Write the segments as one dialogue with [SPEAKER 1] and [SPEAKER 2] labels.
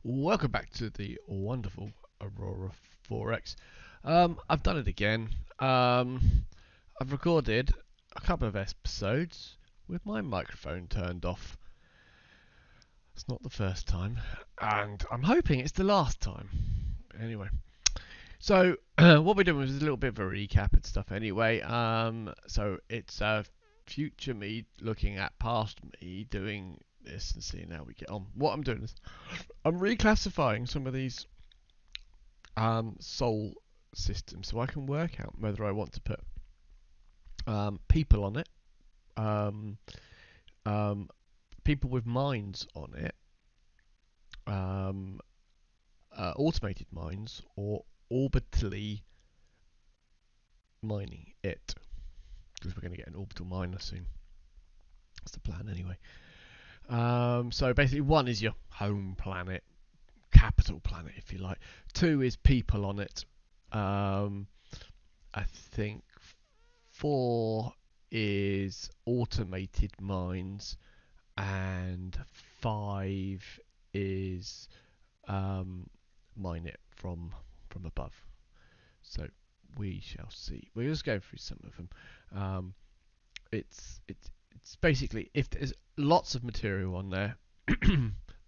[SPEAKER 1] Welcome back to the wonderful Aurora 4X. I've done it again. I've recorded a couple of episodes with my microphone turned off. It's not the first time, and I'm hoping it's the last time. Anyway, so what we're doing is a little bit of a recap and stuff anyway. So it's future me looking at past me doing this and seeing how we get on. What I'm doing is I'm reclassifying some of these soul systems so I can work out whether I want to put people on it, um, um, people with minds on it, um, automated minds, or orbitally mining it. Because we're going to get an orbital miner soon. That's the plan anyway. So basically, one is your home planet, capital planet, if you like. Two is people on it. I think four is automated mines, and five is mine it from above. So we shall see. We're just going through some of them. It's basically, if there's lots of material on there,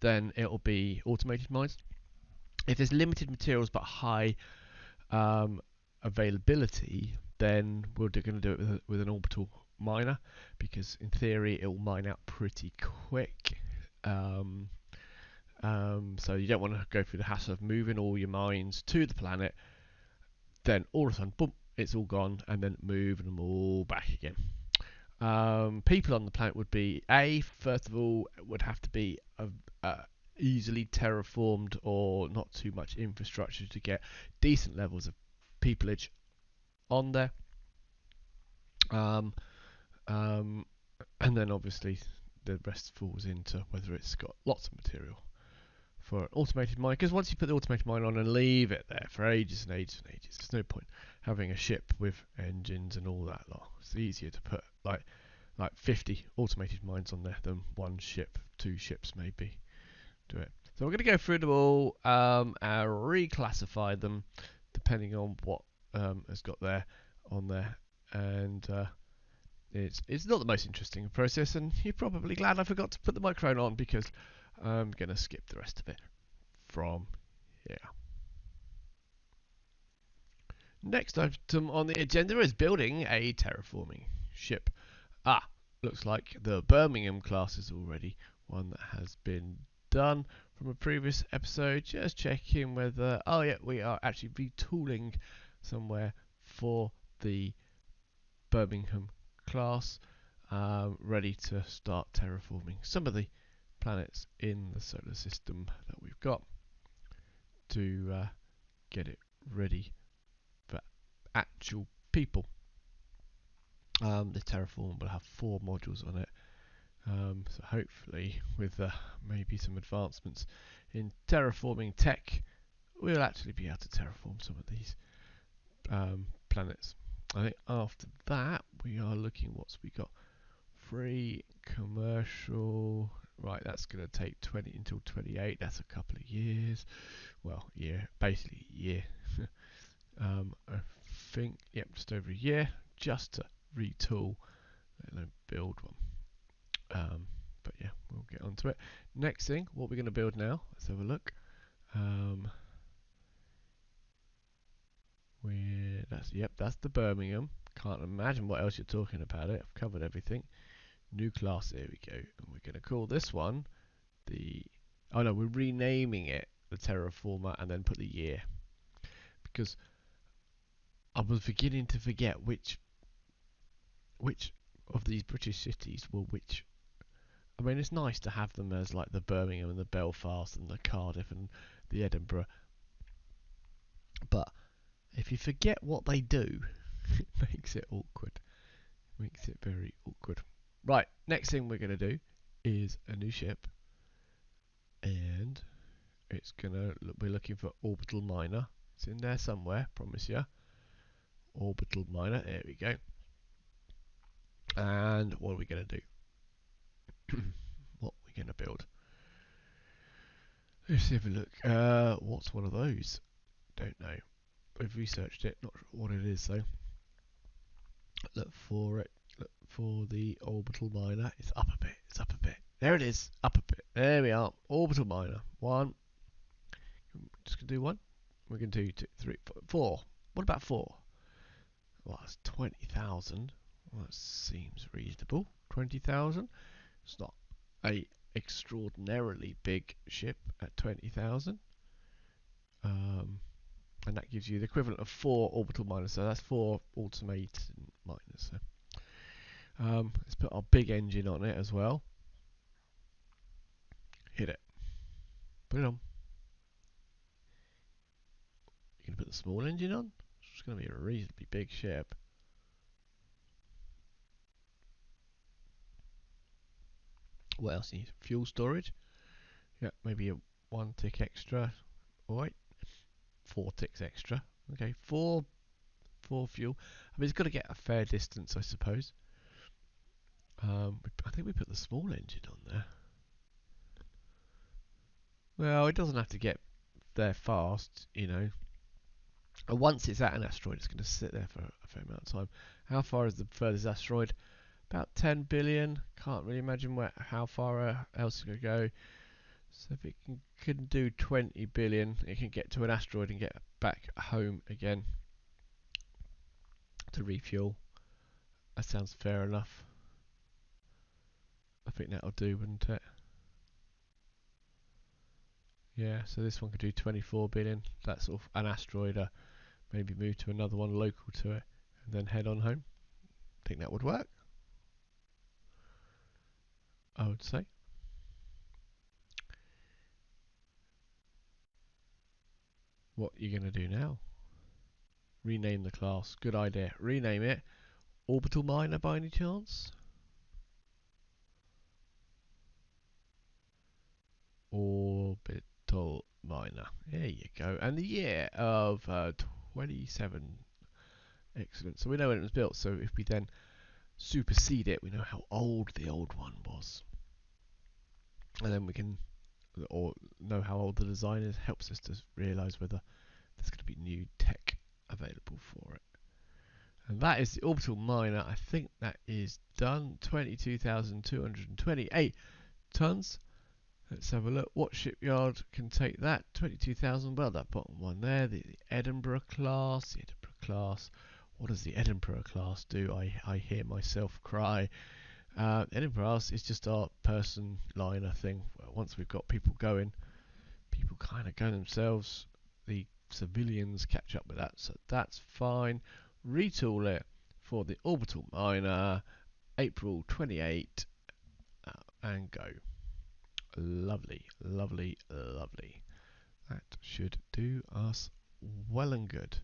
[SPEAKER 1] then it'll be automated mines. If there's limited materials but high availability, then we're going to do it with an orbital miner, because in theory it will mine out pretty quick. So you don't want to go through the hassle of moving all your mines to the planet, then all of a sudden, boom, it's all gone, and then moving them all back again. People on the planet would be first of all, would have to be easily terraformed or not too much infrastructure to get decent levels of peopleage on there. And then obviously the rest falls into whether it's got lots of material for an automated mine, because once you put the automated mine on and leave it there for ages and ages and ages, there's no point having a ship with engines and all that lot. It's easier to put like 50 automated mines on there than one ship, two ships maybe. Do it. So we're going to go through them all and reclassify them depending on what has got there on there, and it's not the most interesting process, and you're probably glad I forgot to put the microphone on, because I'm going to skip the rest of it from here. Next item on the agenda is building a terraforming ship. Looks like the Birmingham class is already one that has been done from a previous episode. Just checking whether, we are actually retooling somewhere for the Birmingham class, ready to start terraforming some of the planets in the solar system that we've got to get it ready for actual people. The terraform will have 4 modules on it, so hopefully with maybe some advancements in terraforming tech, we'll actually be able to terraform some of these planets. I think after that we are looking, what's we got? Free commercial. Right, that's going to take 20 until 28. That's a couple of years. Well, basically a year. I think, just over a year, just to retool and then build one. But yeah, we'll get onto it. Next thing, what we're going to build now. Let's have a look. That's the Birmingham. Can't imagine what else you're talking about it. I've covered everything. New class, there we go. And we're going to call this one we're renaming it the Terraformer, and then put the year, because I was beginning to forget which of these British cities were which. I mean, it's nice to have them as like the Birmingham and the Belfast and the Cardiff and the Edinburgh, but if you forget what they do, it makes it awkward. Makes it very awkward. Right, next thing we're going to do is a new ship, and we're looking for orbital miner. It's in there somewhere, promise you. Orbital miner, there we go. And what are we going to do? What are we going to build? Let's have a look. What's one of those? Don't know. We've researched it. Not sure what it is though. Look for it. Look for the orbital miner. It's up a bit. It's up a bit. There it is. Up a bit. There we are. Orbital miner. One. Just gonna do one. We're gonna do two, three, four. What about four? Well, that's 20,000. Well, that seems reasonable. 20,000. It's not a extraordinarily big ship at 20,000. And that gives you the equivalent of 4 orbital miners. So that's 4 automated miners. So, let's put our big engine on it as well. Hit it. Put it on. You're going to put the small engine on? It's going to be a reasonably big ship. What else need? Fuel storage. Yeah, maybe a 1 tick extra. Alright. 4 ticks extra. Okay, 4 fuel. I mean, it's got to get a fair distance, I suppose. I think we put the small engine on there. Well, it doesn't have to get there fast, you know. And once it's at an asteroid, it's going to sit there for a fair amount of time. How far is the furthest asteroid? About 10 billion. Can't really imagine how far else it could go. So if it can do 20 billion, it can get to an asteroid and get back home again to refuel. That sounds fair enough. I think that'll do, wouldn't it? Yeah, so this one could do 24 billion. That's sort of an asteroid. Maybe move to another one local to it and then head on home. I think that would work, I would say. What are you going to do now? Rename the class. Good idea. Rename it. Orbital Miner by any chance? Orbital Miner. There you go. And the year of 27. Excellent. So we know when it was built. So if we then supersede it, we know how old the old one was. And then we can or know how old the design is. Helps us to realise whether there's going to be new tech available for it. And that is the orbital miner. I think that is done. 22,228 tons. Let's have a look. What shipyard can take that? 22,000. Well, that bottom one there, the Edinburgh class. The Edinburgh class. What does the Edinburgh class do? I hear myself cry. Edinburgh class is just our person liner thing. Well, once we've got people going, people kind of go themselves. The civilians catch up with that, so that's fine. Retool it for the orbital miner, April 28, and go. Lovely, lovely, lovely. That should do us well and good.